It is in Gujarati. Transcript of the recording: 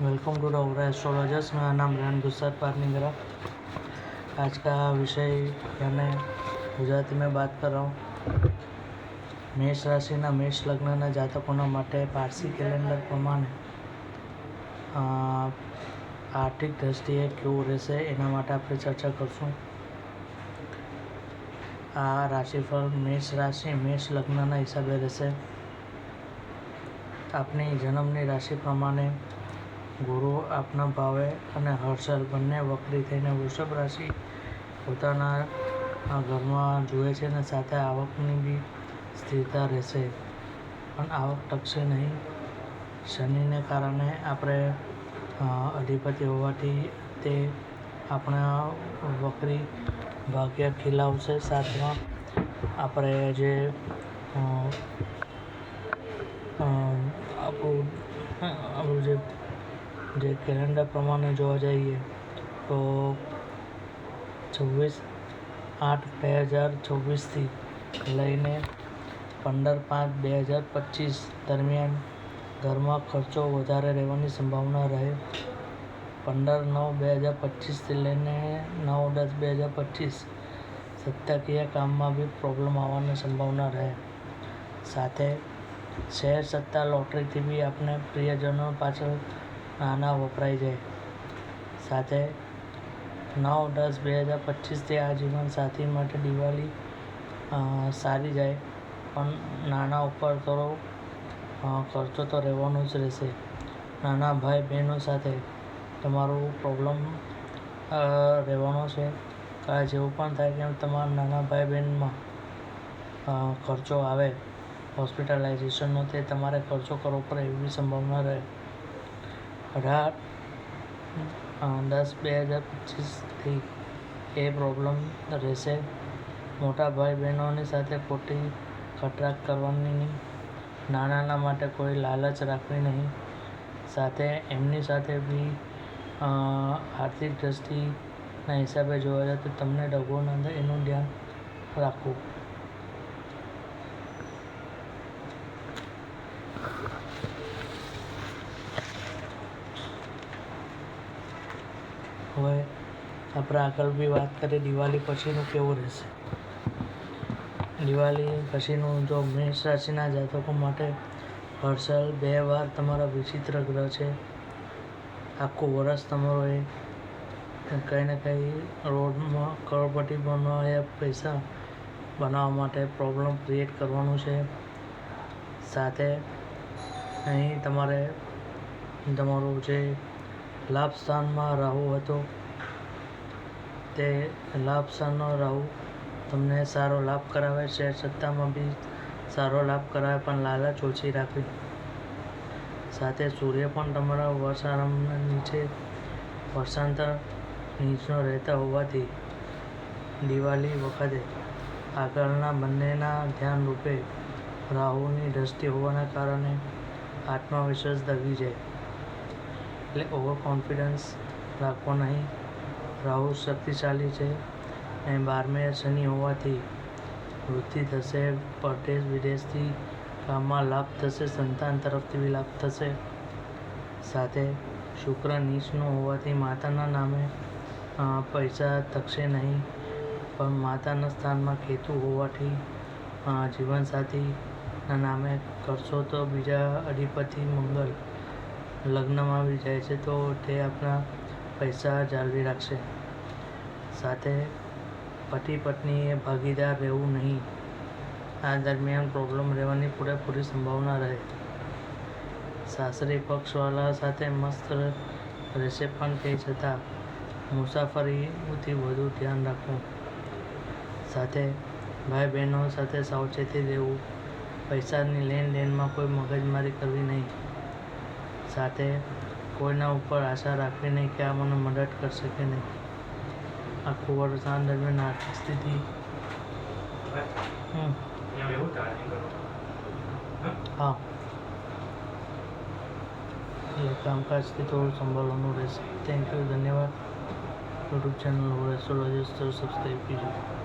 Welcome to the Aura astrologers. मेरा नाम रेहान गुस्सात पारनीगरा। आज का विषय यानी गुजराती में बात कर रहा हूँ। मेष राशिना मेष लग्नना जातकोना माटे पारसी कैलेंडर प्रमाणे आर्थिक दृष्टिए केवुं रहेशे एना माटे आपणे चर्चा करशुं। आ राशिफल मेष राशि मेष लग्नना हिसाबे रहेशे। आपनी जन्मनी राशि प्रमाणे गुरु आपना भावे अने हर्षल बंने वक्री थईने वृषभ राशि पोताना घरमां जुए छे ने साथे आवकनी बी स्थिरता रहेशे, पण आवक टकशे नहीं। शनिने कारणे आपणे अधिपति होवाथी ते आपणा वक्री भाग्य खिलावशे। साथमां आपणे जे આપણું જે કેલેન્ડર પ્રમાણે જોવા જઈએ તો 26/8/2024થી લઈને 15/5/2025 દરમિયાન ઘરમાં ખર્ચો વધારે રહેવાની સંભાવના રહે। 15/9/2025થી લઈને 9/10/2025 સત્તાકીય કામમાં બી પ્રોબ્લેમ આવવાની સંભાવના રહે। સાથે શેર સત્તા લોટરીથી બી આપણે પ્રિયજનો પાછળ નાના વપરાઈ જાય। સાથે 9/10/2025થી આ જીવનસાથી માટે દિવાળી સારી જાય, પણ નાના ઉપર થોડો ખર્ચો તો રહેવાનો જ રહેશે। નાના ભાઈ બહેનો સાથે તમારું પ્રોબ્લેમ રહેવાનો છે। જેવું પણ થાય કે તમારા નાના ભાઈ બહેનમાં ખર્ચો આવે હોસ્પિટલાઇઝેશનનો, તે તમારે ખર્ચો કરવો પડે એવી સંભાવના રહે। 18/10/2025થી એ પ્રોબ્લેમ રહેશે। મોટા ભાઈ બહેનોની સાથે ખોટી ખટરાક કરવાની નહીં। નાનાના માટે કોઈ લાલચ રાખવી નહીં। સાથે એમની સાથે બી આર્થિક દ્રષ્ટિના હિસાબે જોવા જાય તો તમને ડગો ન થાય એનું ધ્યાન રાખવું। હવે આપણે આગળ બી વાત કરીએ દિવાળી પછીનું કેવું રહેશે। દિવાળી પછીનું જો મેષ રાશિના જાતકો માટે હર્ષલ 2 વાર તમારા વિચિત્ર ગ્રહ છે। આખું વર્ષ તમારો એ કંઈ ને કંઈ રોડમાં કરોડપતિ બનવા યા પૈસા બનાવવા માટે પ્રોબ્લેમ ક્રિએટ કરવાનું છે। સાથે અહીં તમારે તમારું જે લાભ સ્થાનમાં રાહુ હતો તે લાભ સ્થાનનો રાહુ તમને સારો લાભ કરાવે। શેર સત્તામાં બી સારો લાભ કરાવે, પણ લાલચ ઓછી રાખવી। સાથે સૂર્ય પણ તમારા વર્ષ આરંભના નીચે વર્ષાંતર નીચનો રહેતા હોવાથી દિવાળી વખતે આગળના બંનેના ધ્યાન રૂપે રાહુની દ્રષ્ટિ હોવાના કારણે આત્મવિશ્વાસ દબી જાય, એટલે ઓવર કોન્ફિડન્સ રાખવો નહીં। રાહુ શક્તિશાળી છે અને 12મે શનિ હોવાથી વૃદ્ધિ થશે। પરદેશ વિદેશથી કામમાં લાભ થશે। સંતાન તરફથી બી લાભ થશે। સાથે શુક્ર નીચનું હોવાથી માતાના નામે પૈસા તકશે નહીં, પણ માતાના સ્થાનમાં કેતુ હોવાથી જીવનસાથીના નામે કરશો તો બીજા અધિપતિ મંગળ લગ્નમાં બી જાય છે, તો તે આપણા પૈસા જાળવી રાખશે। સાથે પતિ પત્નીએ ભાગીદાર રહેવું નહીં। આ દરમિયાન પ્રોબ્લેમ રહેવાની પૂરેપૂરી સંભાવના રહે। સાસરી પક્ષવાળા સાથે મસ્ત રહેશે, પણ તે છતાં મુસાફરીથી વધુ ધ્યાન રાખવું। સાથે ભાઈ બહેનો સાથે સાવચેતી રહેવું। પૈસાની લેણદેણમાં કોઈ મગજમારી કરવી નહીં। સાથે કોઈના ઉપર આશા રાખવી નહીં કે આ મને મદદ કરશે કે નહીં। આખું વર્ષ દરમિયાન આર્થિક સ્થિતિ એટલે કામકાજથી થોડું સંભાળવાનું રહેશે। થેન્ક યુ, ધન્યવાદ। YouTube channel astrologers subscribe કીजिए।